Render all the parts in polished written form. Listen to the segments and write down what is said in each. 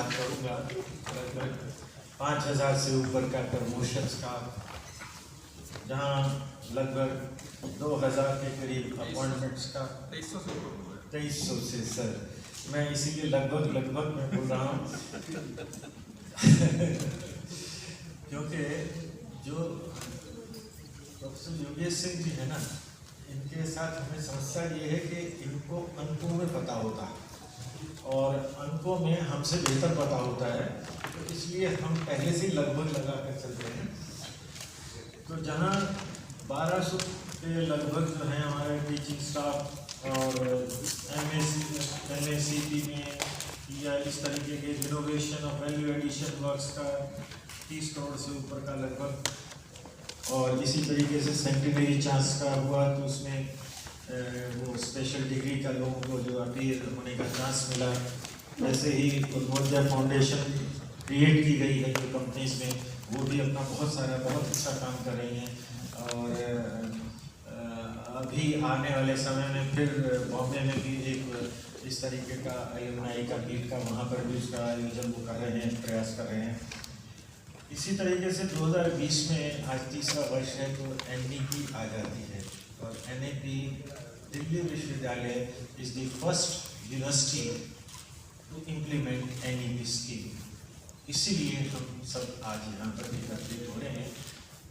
बात करूँगा लगभग 5000 से ऊपर का प्रमोशंस का, जहाँ लगभग 2000 के करीब अपॉइंटमेंट्स का। 2300 से सर, मैं इसीलिए लगभग मैं बोल रहा हूँ क्योंकि जो प्रोफेसर योगेश सिंह जी है ना, इनके साथ हमें समस्या ये है कि इनको अंकों में पता होता है और अंकों में हमसे बेहतर पता होता है, तो इसलिए हम पहले से लगभग लगा कर चलते हैं। तो जहाँ 1200 के लगभग जो है हमारे टीचिंग स्टाफ और MACP में या इस तरीके के इनोवेशन और वैल्यू एडिशन वर्क्स का 30 करोड़ से ऊपर का लगभग, और इसी तरीके से सेंटिनरी चांस का हुआ तो उसमें वो स्पेशल डिग्री का लोगों को जो अपीयर होने का चांस मिला। ऐसे ही उद्बोध्या फाउंडेशन क्रिएट की गई है जो कंपनीज में, वो भी अपना बहुत अच्छा काम कर रही हैं। और अभी आने वाले समय में फिर बॉम्बे में भी एक इस तरीके का एलुमनाई का मीट का वहाँ पर भी उसका आयोजन वो कर रहे हैं, प्रयास कर रहे हैं। इसी तरीके से 2020 में आज तीसरा वर्ष है तो NEP आ जाती है, और NEP दिल्ली विश्वविद्यालय is the first university to implement NEP scheme. इसीलिए हम सब आज यहाँ पर एकत्रित हो रहे हैं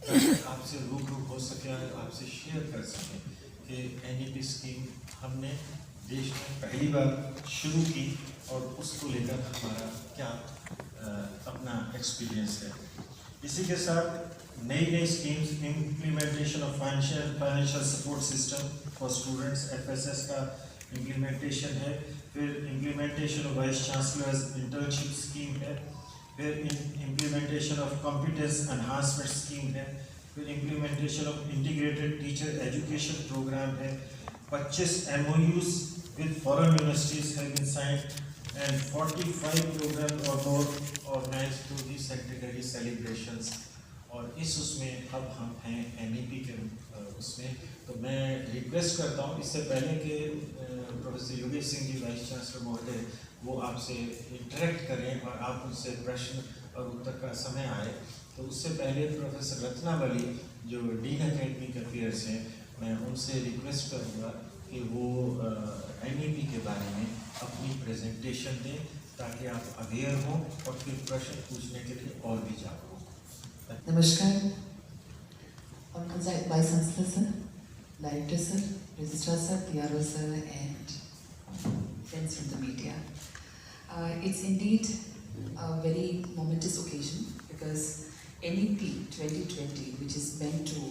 ताकि आपसे रूबरू हो सके और आपसे शेयर कर सकें कि NEP स्कीम हमने देश में पहली बार शुरू की और उसको लेकर हमारा क्या अपना एक्सपीरियंस है। इसी के साथ नई schemes, implementation of financial support system for students FSS का इम्प्लीमेंटेशन है, फिर implementation of vice chancellors internship scheme है, फिर implementation of competence enhancement scheme है, फिर implementation of integrated teacher education programme है, 25 MOUs with foreign universities have been signed and 45 programs or more organized through the centenary celebrations। और उसमें अब हम हैं NEP के उसमें। तो मैं रिक्वेस्ट करता हूँ इससे पहले कि professor Yogesh Singh ji vice chancellor महोदय वो आपसे इंटरेक्ट करें और आप उनसे प्रश्न और उत्तर का समय आए, तो उससे पहले प्रोफेसर रत्नावली जो डीन एकेडमिक अफेयर्स हैं, मैं उनसे रिक्वेस्ट करूँगा कि वो NEP के बारे में अपनी प्रेजेंटेशन दें ताकि आप अवेयर हों और फिर प्रश्न पूछने के लिए और भी जागरूक हों। नमस्कार, vice chancellor sir, director sir, registrar sir, PRO sir, and friends from the media. It's indeed a very momentous occasion because NEP 2020, which is meant to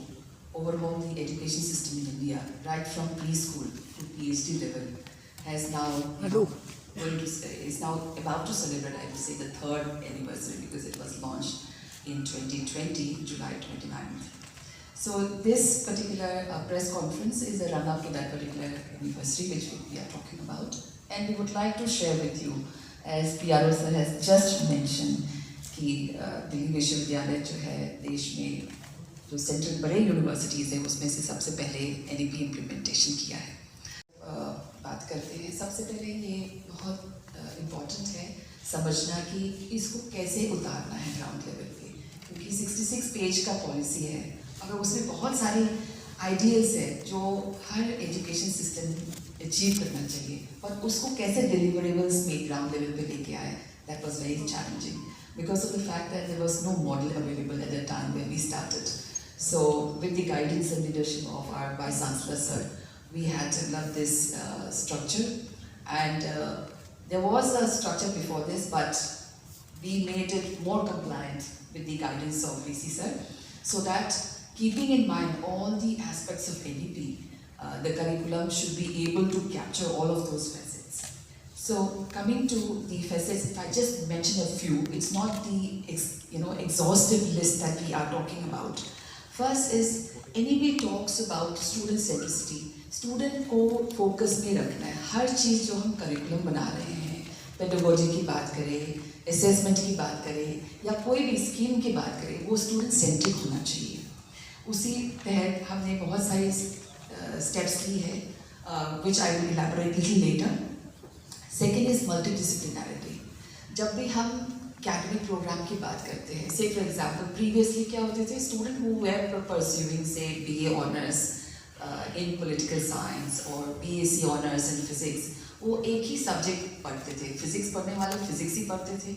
overhaul the education system in India, right from preschool to PhD level, has now is now about to celebrate, I would say, the 3rd anniversary because it was launched in 2020, July 29th. So this particular press conference is a run-up to that particular anniversary which we are talking about, and we would like to share with you, as PRO sir has just mentioned, कि दिल्ली विश्वविद्यालय जो है देश में जो central बड़े universities हैं उसमें से सबसे पहले NEP इम्प्लीमेंटेशन किया है। बात करते हैं, सबसे पहले ये बहुत इम्पॉर्टेंट है समझना कि इसको कैसे उतारना है ग्राउंड लेवल पे, क्योंकि 66 पेज का पॉलिसी है, अगर उसमें बहुत सारी आइडियल्स है जो हर एजुकेशन सिस्टम अचीव करना चाहिए, और उसको कैसे डिलीवरेबल्स में ग्राउंड लेवल पे लेके आए, that was very challenging because of the fact that there was no model available at the time when we started. So with the guidance and leadership of our Vice Chancellor sir, we had developed this structure, and there was a structure before this, but we made it more compliant with the guidance of VC sir, so that keeping in mind all the aspects of NEP, the curriculum should be able to capture all of those facets. So coming to the facets, if I just mention a few, it's not the exhaustive list that we are talking about. First is NEP talks about student centricity. Student को focus में रखना है, हर चीज़ जो हम curriculum बना रहे हैं, pedagogy की बात करें, assessment की बात करें, या कोई भी scheme की बात करें, वो student centric होना चाहिए। उसी तहत हमने बहुत सारी steps ली है, which I will elaborate little later. Second is multidisciplinarity. जब भी हम academic प्रोग्राम की बात करते हैं, say for example previously क्या होते थे, student who were pursuing say BA honors in political science or BSc honors in physics, वो एक ही सब्जेक्ट पढ़ते थे. फिजिक्स पढ़ने वाले फिजिक्स ही पढ़ते थे,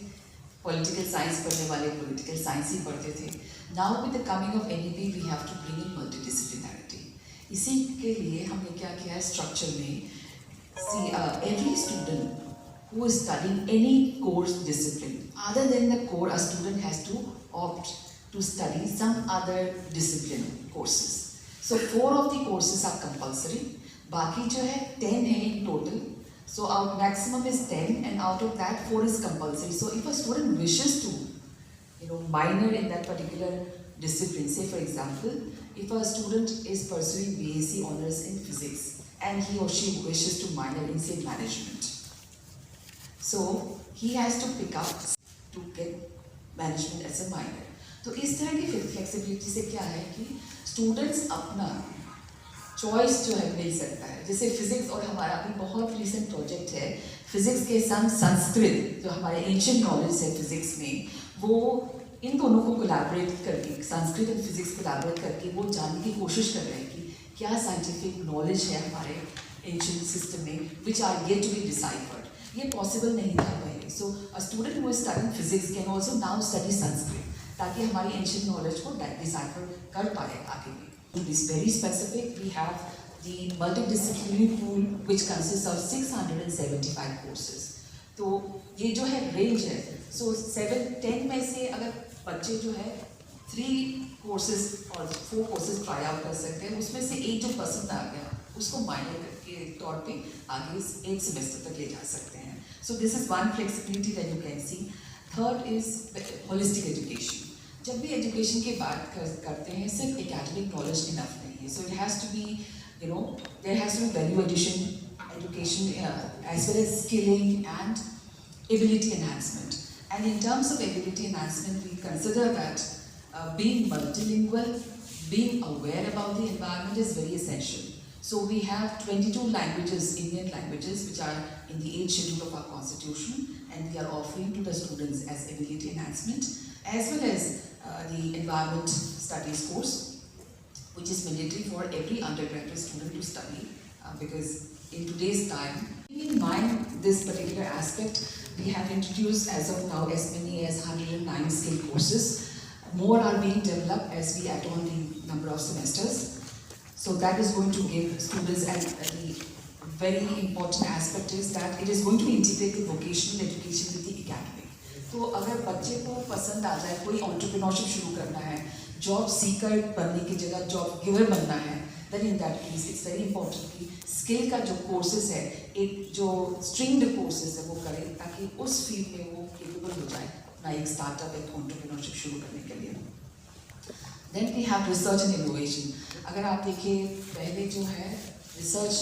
पॉलिटिकल साइंस पढ़ने वाले पॉलिटिकल साइंस ही पढ़ते थे. Now with the coming of NEP we have to bring in multidisciplinarity. इसी के लिए हमने क्या किया है स्ट्रक्चर में, see every student who is studying any course discipline other than the core, a student has to opt to study some other discipline courses. So 4 of the courses are compulsory, बाकी जो है 10 है in total. So our maximum is 10 and out of that 4 is compulsory. So if a student wishes to minor in that particular discipline, say for example if a student is pursuing BSc honors in physics and he or she wishes to minor in say management, so he has to pick up to get management as a minor. तो इस तरह की flexibility से क्या है कि students अपना choice जो है मिल सकता है. जैसे फिजिक्स और हमारा अभी बहुत रिसेंट प्रोजेक्ट है फिजिक्स के संग संस्कृत, जो हमारे एंशियंट नॉलेज है फिजिक्स में, वो इन दोनों को कोलैबोरेट करके संस्कृत और फिजिक्स कोलैबोरेट करके वो जानने की कोशिश कर रहे हैं कि क्या साइंटिफिक नॉलेज है हमारे एंशियंट सिस्टम में which are yet to be deciphered. ये पॉसिबल नहीं था पहले. So a student who is studying physics can also now study Sanskrit, ताकि हमारी एंशियंट नॉलेज को डिसाइफर कर पाए आगे में. To be very specific, we have the multidisciplinary pool which consists of 675 courses. तो ये जो है रेंज है, so 7-10 में से अगर बच्चे जो है 3 courses और 4 courses try out कर सकते हैं, उसमें से एक जो पसंद आ गया उसको माइनर के तौर पे आगे 1 सेमेस्टर तक ले जा सकते हैं. So this is one flexibility that you can see. Third is holistic education. जब भी एजुकेशन की बात करते हैं सिर्फ एकेडमिक नॉलेज इनफ नहीं है. So it has to be there has to be value addition education as well as skilling and ability enhancement. And in terms of ability enhancement we consider that being multilingual, being aware about the environment is very essential. So we have 22 languages, Indian languages, which are in the 8th schedule of our constitution, and we are offering to the students as ability enhancement, as well as the environment studies course, which is mandatory for every undergraduate student to study, because in today's time, keeping in mind this particular aspect, we have introduced as of now as many as 109 skill courses. More are being developed as we add on the number of semesters. So that is going to give students, and the very important aspect is that it is going to integrate the vocational education with the academic. तो अगर बच्चे को पसंद आ जाए कोई entrepreneurship शुरू करना है, जॉब सीकर बनने की जगह जॉब गिवर बनना है, then in that case it's very important कि स्किल का जो कोर्सेज है, एक जो स्ट्रिंग्ड कोर्सेज है वो करें, ताकि उस फील्ड में वो केपेबल हो जाए अपना एक स्टार्टअप, एक एंटरप्रेन्योरशिप शुरू करने के लिए. Then we have research and innovation. अगर आप देखिए पहले जो है रिसर्च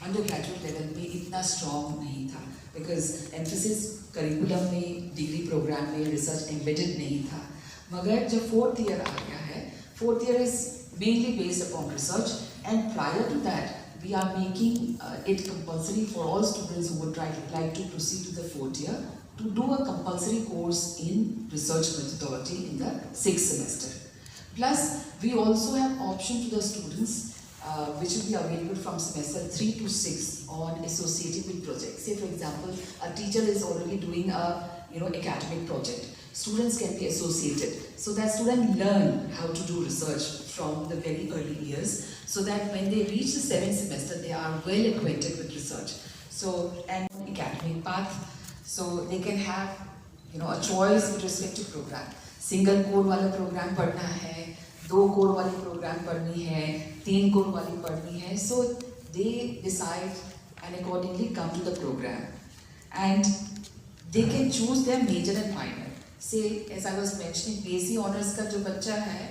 अंडर ग्रेजुएट लेवल में इतना स्ट्रॉन्ग नहीं था, बिकॉज एम्फेसिस करिकुलम में डिग्री प्रोग्राम में रिसर्च एम्बेडेड नहीं था. मगर जब 4th ईयर आ गया है, 4th year is mainly based upon research, and prior to that we are making it compulsory for all students who would like to proceed to the 4th year to do a compulsory course in research methodology in the 6th semester. Plus, we also have option to the students which will be available from semester 3 to 6 on associated with projects. Say for example, a teacher is already doing a academic project. Students can be associated, so that students learn how to do research from the very early years, so that when they reach the 7th semester, they are well acquainted with research. So, and academic path, so they can have a choice with respect to program. Single core वाला programme पढ़ना है, 2 core वाली programme पढ़नी है, 3 core वाली पढ़नी है. So they decide and accordingly come to the program, and they can choose their major and minor. So as I was mentioning, BSc honours का जो बच्चा है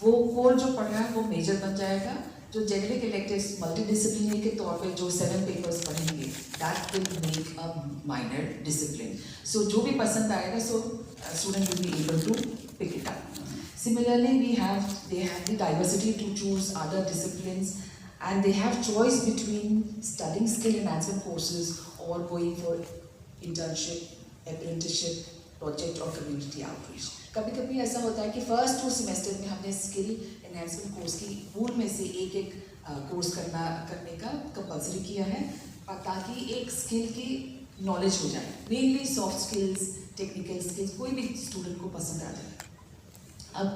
वो कोर जो पढ़ रहा है वो मेजर बन जाएगा. जो जेनरिक इलेक्टिव्स मल्टीडिसिप्लिनरी के तौर पे जो 7 पेपर्स पढ़ेंगे, that will make a minor discipline. So जो भी पसंद आएगा, सो student will be able to pick it up. Similarly, they have the diversity to choose other disciplines, and they have choice between studying skill enhancement courses or going for internship apprenticeship, project और community outreach. कभी कभी ऐसा होता है कि first 2 semester में हमने skill enhancement course की पूल में से एक कोर्स करने का कंपल्सरी किया है ताकि एक स्किल की नॉलेज हो जाए, mainly soft skills, technical skills, कोई भी स्टूडेंट को पसंद आ जाए. अब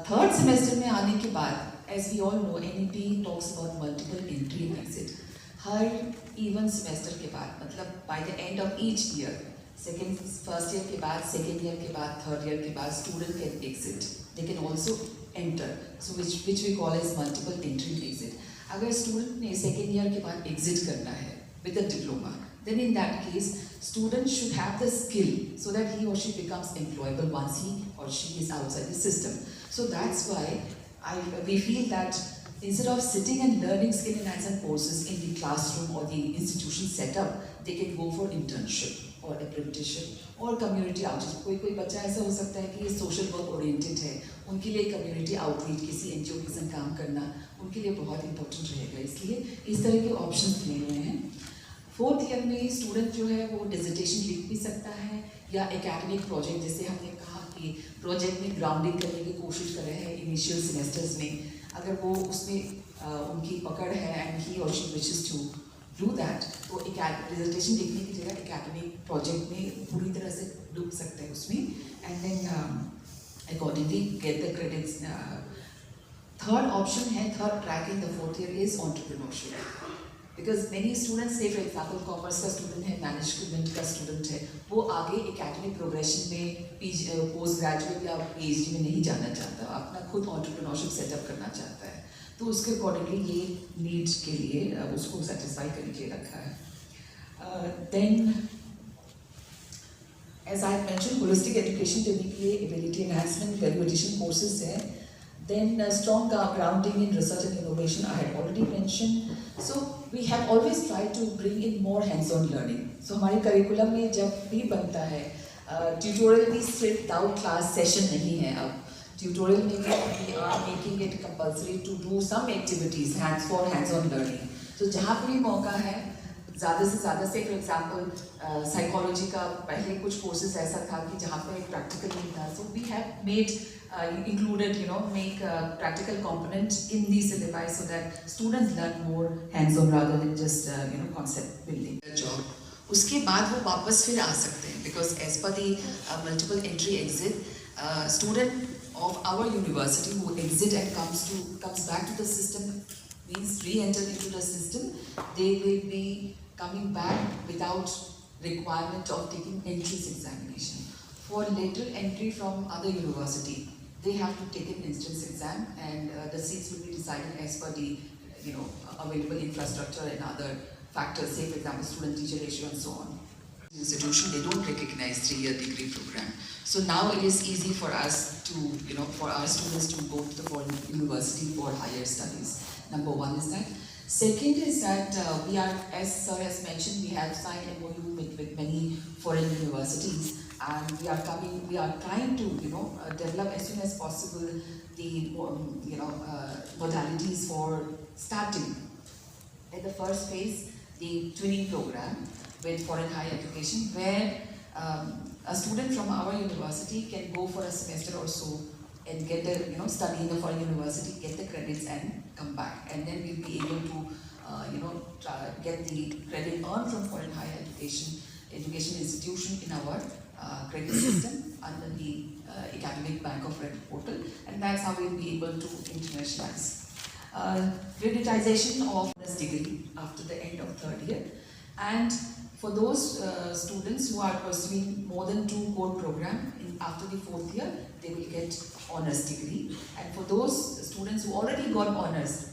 थर्ड सेमेस्टर में आने के बाद, as we all know, NEP talks about multiple entry and exit. हर इवन सेमेस्टर के बाद, मतलब by the end of each year, first year के बाद, सेकेंड ईयर के बाद, थर्ड ईयर के बाद, student can exit. They can also enter, so which we call as multiple entry and exit. अगर स्टूडेंट ने सेकेंड ईयर के बाद एग्जिट करना है with a diploma, then in that case, students should have the skill so that he or she becomes employable once he or she is outside the system. So that's why we feel that instead of sitting and learning skill enhancement courses in the classroom or the institution setup, they can go for internship or apprenticeship or community outreach. कोई बच्चा ऐसा हो सकता है कि ये social work oriented है, उनके लिए community outreach, किसी NGO के संग काम करना उनके लिए बहुत important रहेगा. इसलिए इस तरह के options दिए हुए हैं. फोर्थ ईयर में स्टूडेंट जो है वो डिसर्टेशन लिख भी सकता है या एकेडमिक प्रोजेक्ट, जैसे हमने कहा कि प्रोजेक्ट में ग्राउंडिंग करने की कोशिश कर रहे हैं इनिशियल सेमेस्टर्स में, अगर वो उसमें उनकी पकड़ है एंड ही और she wishes to do that, तो डिसर्टेशन लिखने की जगह एकेडमिक प्रोजेक्ट में पूरी तरह से डूब सकते हैं उसमें and then accordingly get the credits. Third option है, third track in the fourth year is entrepreneurship. Because many students से, फॉर एग्जाम्पल कॉमर्स का स्टूडेंट है, मैनेजमेंट का स्टूडेंट है, वो आगे एकेडमिक प्रोग्रेशन में पोस्ट ग्रेजुएट या PhD में नहीं जाना चाहता, अपना खुद एंटरप्रेन्योरशिप सेटअप करना चाहता है, तो उसके अकॉर्डिंगली ये नीड्स के लिए उसको सेटिस्फाई करने के लिए रखा है. Then as I mention, holistic education देने के लिए ability enhancement, value addition courses है. Then strong grounding in research and innovation, I had already mentioned. So we have always tried to bring in more hands-on learning. So हमारे curriculum में जब भी बनता है, ट्यूटोरियल भी सिर्फ विदाउट क्लास सेशन नहीं है. अब ट्यूटोरियल में भी we are making it compulsory to do some activities hands-on learning. So जहाँ भी मौका है, ज़्यादा से ज़्यादा से, फॉर एग्जाम्पल साइकोलॉजी का पहले कुछ कोर्सेज ऐसा था कि जहाँ पर एक प्रैक्टिकल नहीं था. So we have made included, make a practical component in the syllabi so that students learn more hands-on rather than just, concept building. Job. उसके बाद वो वापस फिर आ सकते हैं because as per the multiple entry exit, student of our university who exit and comes back to the system, means re-enter into the system, they will be coming back without requirement of taking entrance examination. For lateral entry from other university, they have to take an entrance exam and the seats will be decided as per the available infrastructure and other factors, say for example student teacher ratio and so on. Institution, they don't recognize 3-year degree program. So now it is easy for us to, for our students to go to the foreign university for higher studies. Number one is that. Second is that we are, as sir has mentioned, we have signed MOU with many foreign universities. And we are trying to, develop as soon as possible the, modalities for starting. At the first phase, the twinning program with foreign higher education, where a student from our university can go for a semester or so and get the, study in the foreign university, get the credits and come back. And then we'll be able to, get the credit earned from foreign higher education institution in our credit system under the Academic Bank of Credit portal, and that's how we'll be able to internationalize. Creditization of this degree after the end of third year, and for those students who are pursuing more than 2 core program after the fourth year, they will get honors degree, and for those students who already got honors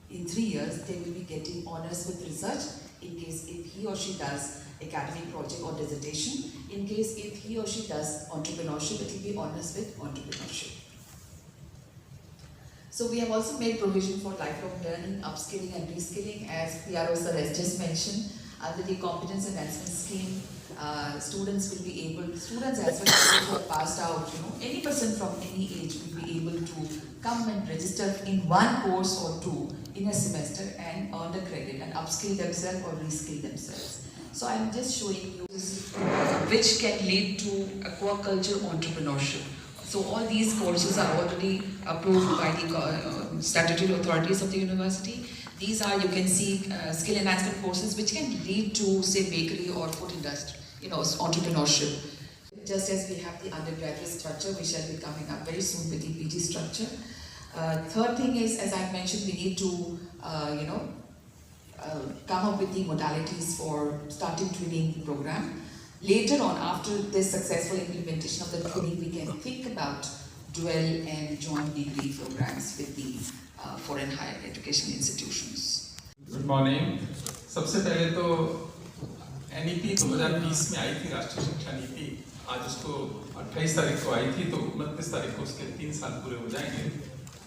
in 3 years, they will be getting honors with research in case if he or she does academic project or dissertation. In case if he or she does entrepreneurship, it will be honors with entrepreneurship. So we have also made provision for lifelong learning, upskilling and reskilling, as PRO sir has just mentioned. Under the competence enhancement scheme, students will be able, students as well as who have passed out, any person from any age will be able to come and register in 1 course or 2 in a semester and earn the credit and upskill themselves or reskill themselves. So I'm just showing you this, which can lead to aquaculture entrepreneurship. So all these courses are already approved by the statutory authorities of the university. These are, you can see, skill enhancement courses which can lead to, say, bakery or food industry, entrepreneurship. Just as we have the undergraduate structure, we shall be coming up very soon with the PG structure. Third thing is, as I mentioned, we need to, come up with the modalities for starting training program. Later on, after this successful implementation of the training, we can think about dual and joint degree programs with the foreign higher education institutions. Good morning. सबसे पहले तो NEP 2020 में आई थी, राष्ट्रीय शिक्षा नीति। आज उसको 28 तारीख को आई थी, तो 29 तारीख को उसके 3 साल पूरे हो जाएंगे।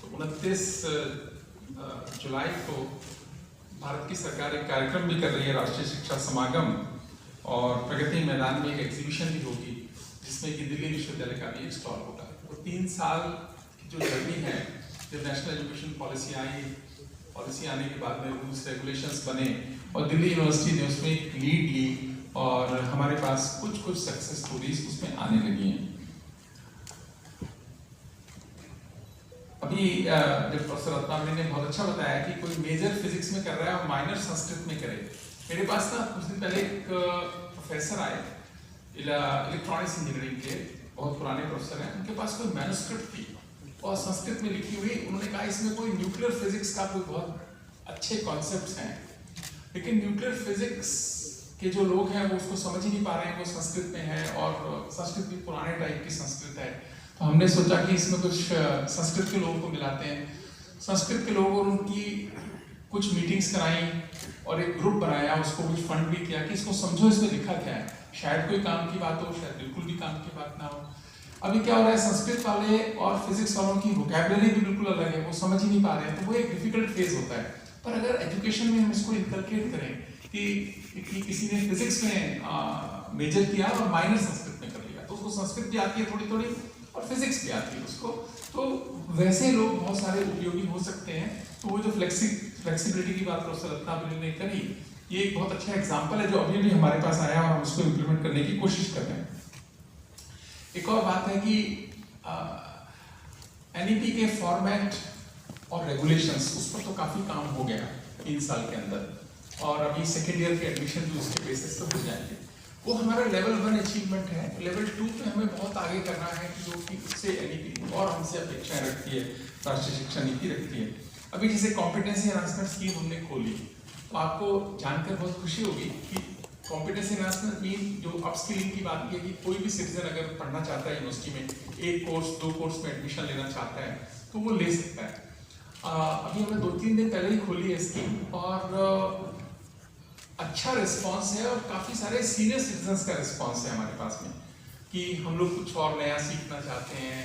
तो 29 जुलाई को भारत की सरकार एक कार्यक्रम भी कर रही है, राष्ट्रीय शिक्षा समागम, और प्रगति मैदान में एक एग्जीबिशन भी होगी जिसमें कि दिल्ली विश्वविद्यालय का भी एक स्टॉल होगा। तो 3 साल की जो जर्नी है, जब नेशनल एजुकेशन पॉलिसी आई, पॉलिसी आने के बाद में रूल्स रेगुलेशंस बने और दिल्ली यूनिवर्सिटी ने उसमें एक लीड ली और हमारे पास कुछ सक्सेस स्टोरीज उसमें आने लगी हैं। अभी जब प्रोफेसर रत्नामणि ने बहुत अच्छा बताया कि कोई मेजर फिजिक्स में कर रहा है और माइनर संस्कृत में करे। मेरे पास ना कुछ दिन पहले एक प्रोफेसर आए इलेक्ट्रॉनिक्स इंजीनियरिंग के, बहुत पुराने प्रोफेसर हैं। उनके पास कोई मैन्युस्क्रिप्ट थी और संस्कृत में लिखी हुई। उन्होंने कहा इसमें कोई न्यूक्लियर फिजिक्स का कोई बहुत अच्छे कॉन्सेप्ट्स हैं, लेकिन न्यूक्लियर फिजिक्स के जो लोग हैं वो उसको समझ ही नहीं पा रहे हैं, वो संस्कृत में है और संस्कृत भी पुराने टाइप की संस्कृत है। तो हमने सोचा कि इसमें कुछ संस्कृत के लोगों को मिलाते हैं। संस्कृत के लोगों और उनकी कुछ मीटिंग्स कराई और एक ग्रुप बनाया, उसको कुछ फंड भी किया कि इसको समझो इसमें लिखा क्या है। शायद कोई काम की बात हो, शायद बिल्कुल भी काम की बात ना हो। अभी क्या हो रहा है, संस्कृत वाले और फिजिक्स वालों की वोकैबुलरी भी बिल्कुल अलग है, वो समझ ही नहीं पा रहे हैं। तो वो एक डिफिकल्ट फेज होता है। पर अगर एजुकेशन में हम इसको इनकलकेट करें कि किसी ने फिजिक्स में मेजर किया और माइनर संस्कृत में कर लिया, तो उसको संस्कृत भी आती है थोड़ी थोड़ी और फिजिक्स भी आती है उसको, तो वैसे लोग बहुत सारे उपयोगी हो सकते हैं। तो वो जो फ्लेक्सिबिलिटी की बात प्रोफेसर रत्नामणि ने करी, ये एक बहुत अच्छा एग्जाम्पल है जो अभी भी हमारे पास आया और हम उसको इम्प्लीमेंट करने की कोशिश कर रहे हैं। एक और बात है कि NEP के फॉर्मेट और रेगुलेशंस, उस पर तो काफी काम हो गया 3 साल के अंदर, और अभी सेकेंड ईयर के एडमिशन भी उसके बेसिस पर हो जाएंगे। वो हमारा लेवल 1 अचीवमेंट है। लेवल 2 पे हमें बहुत आगे करना है, जो कि उससे NEP और हमसे अपेक्षाएं रखती है, राष्ट्रीय शिक्षा नीति रखती है। अभी जैसे कॉम्पिटेंसी एनहांसमेंट स्कीम हमने खोली, तो आपको जानकर बहुत खुशी होगी कि कॉम्पिटेंसी एनहांसमेंट मीन जो अपस्किलिंग की बात की है कि कोई भी सिटीजन अगर पढ़ना चाहता है यूनिवर्सिटी में, 1 कोर्स 2 कोर्स में एडमिशन लेना चाहता है तो वो ले सकता है। अभी हमने 2-3 दिन पहले ही खोली है स्कीम और अच्छा रिस्पांस है और काफ़ी सारे सीनियर सिटीजन्स का रिस्पांस है हमारे पास में कि हम लोग कुछ और नया सीखना चाहते हैं,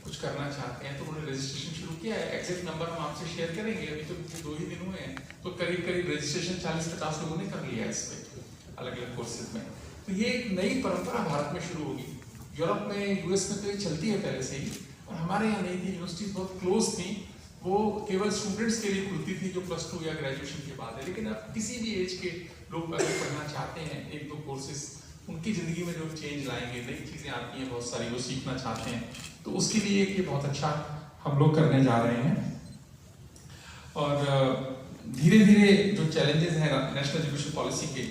कुछ करना चाहते हैं। तो उन्होंने रजिस्ट्रेशन शुरू किया है। एग्जैक्ट नंबर हम आपसे शेयर करेंगे, अभी तो 2 ही दिन हुए हैं, तो करीब रजिस्ट्रेशन 40-50 लोगों ने कर लिया है इसमें अलग अलग कोर्सेज में। तो ये एक नई परंपरा भारत में शुरू होगी। यूरोप में, US में तो ये चलती है पहले से ही, और हमारे यहाँ नहीं थी। यूनिवर्सिटीज बहुत क्लोज थी, वो केवल स्टूडेंट्स के लिए खुलती थी जो +2 या ग्रेजुएशन के बाद है। लेकिन अब किसी भी एज के लोग अगर पढ़ना चाहते हैं 1-2 कोर्सेज, उनकी ज़िंदगी में जो चेंज लाएंगे, नई चीज़ें आती हैं बहुत सारी, वो सीखना चाहते हैं, तो उसके लिए ये बहुत अच्छा हम लोग करने जा रहे हैं। और धीरे धीरे जो चैलेंजेस हैं नेशनल एजुकेशन पॉलिसी के,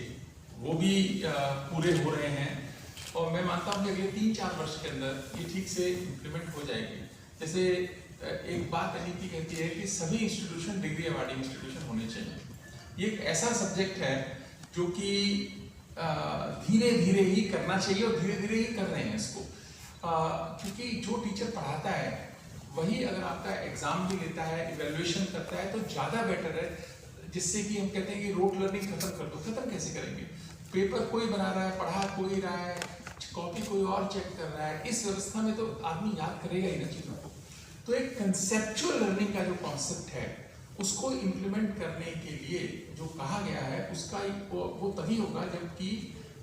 वो भी पूरे हो रहे हैं और मैं मानता हूँ कि अगले 3-4 वर्ष के अंदर ये ठीक से इम्प्लीमेंट हो जाएगी। जैसे एक बात NEP कहती है कि सभी इंस्टीट्यूशन डिग्री अवार्डिंग इंस्टीट्यूशन होने चाहिए। ये एक ऐसा सब्जेक्ट है जो कि धीरे धीरे ही करना चाहिए और धीरे धीरे ही कर रहे हैं इसको, क्योंकि जो टीचर पढ़ाता है वही अगर आपका एग्जाम भी लेता है, इवेल्युएशन करता है, तो ज़्यादा बेटर है। जिससे कि हम कहते हैं कि रोट लर्निंग खत्म कर दो। खत्म कैसे करेंगे? पेपर कोई बना रहा है, पढ़ा कोई रहा है, कॉपी कोई और चेक कर रहा है। इस व्यवस्था में तो आदमी याद करेगा ही ना चीज़ों को। तो एक कंसेप्चुअल लर्निंग का जो कॉन्सेप्ट है, उसको इम्प्लीमेंट करने के लिए जो कहा गया है, उसका वो तभी होगा जबकि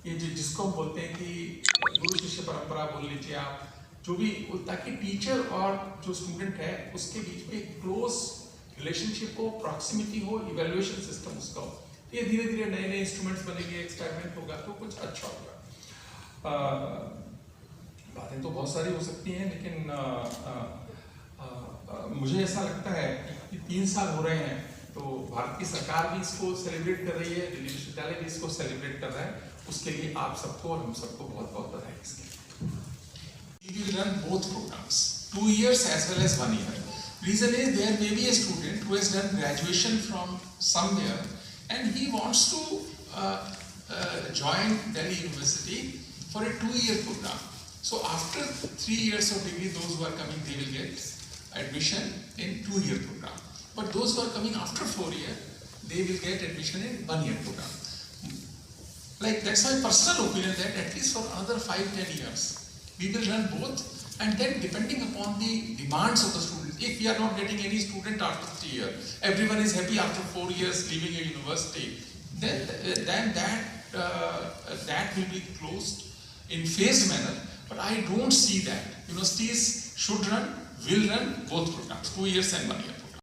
ये जिसको हम बोलते हैं कि गुरु शिष्य परंपरा बोल लीजिए आप, जो भी, ताकि टीचर और जो स्टूडेंट है उसके बीच में क्लोज रिलेशनशिप हो, प्रॉक्सिमिटी हो, इवेल्युएशन सिस्टम उसका हो। ये धीरे धीरे नए नए इंस्ट्रूमेंट्स बनेंगे, एक्सपेरिमेंट होगा तो कुछ अच्छा होगा। बातें तो बहुत सारी हो सकती हैं, लेकिन मुझे ऐसा लगता है कि 3 साल हो रहे हैं तो भारत की सरकार भी इसको सेलिब्रेट कर रही है, दिल्ली विश्वविद्यालय भी इसको सेलिब्रेट कर रहा है। उसके लिए आप सबको और हम सबको बहुत बहुत बधाई इसके लिए। We will run both programs, 2 years as well as 1 year. Reason is there may be a student who has done graduation from somewhere and he wants to join Delhi University for a 2-year program. So after 3 years of degree, those who are coming, they will get admission in 2-year program. But those who are coming after 4 years, they will get admission in 1-year program. Like, that's my personal opinion that at least for another 5-10 years, we will run both, and then depending upon the demands of the student, if we are not getting any student after 3 years, everyone is happy after 4 years leaving a university, then that will be closed in phased manner. But I don't see that. Universities should run, will run both programs, 2 years and 1 year.